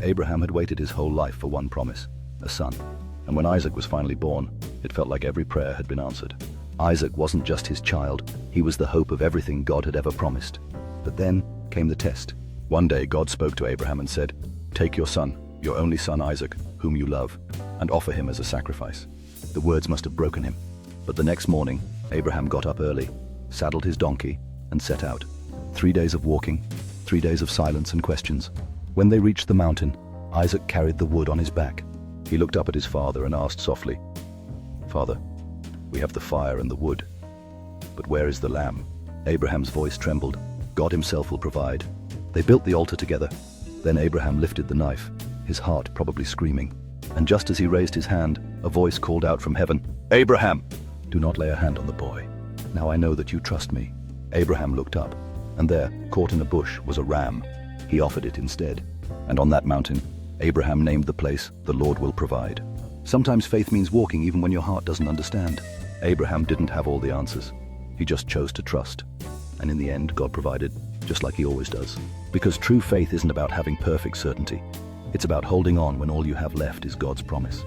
Abraham had waited his whole life for one promise, a son. And when Isaac was finally born, it felt like every prayer had been answered. Isaac wasn't just his child, he was the hope of everything God had ever promised. But then came the test. One day God spoke to Abraham and said, "Take your son, your only son Isaac, whom you love, and offer him as a sacrifice." The words must have broken him. But the next morning, Abraham got up early, saddled his donkey, and set out. 3 days of walking, 3 days of silence and questions. When they reached the mountain, Isaac carried the wood on his back. He looked up at his father and asked softly, "Father, we have the fire and the wood, but where is the lamb?" Abraham's voice trembled. "God himself will provide." They built the altar together. Then Abraham lifted the knife, his heart probably screaming. And just as he raised his hand, a voice called out from heaven, "Abraham, do not lay a hand on the boy. Now I know that you trust me." Abraham looked up, and there, caught in a bush, was a ram. He offered it instead. And on that mountain, Abraham named the place, "The Lord Will Provide." Sometimes faith means walking even when your heart doesn't understand. Abraham didn't have all the answers. He just chose to trust. And in the end, God provided, just like he always does. Because true faith isn't about having perfect certainty. It's about holding on when all you have left is God's promise.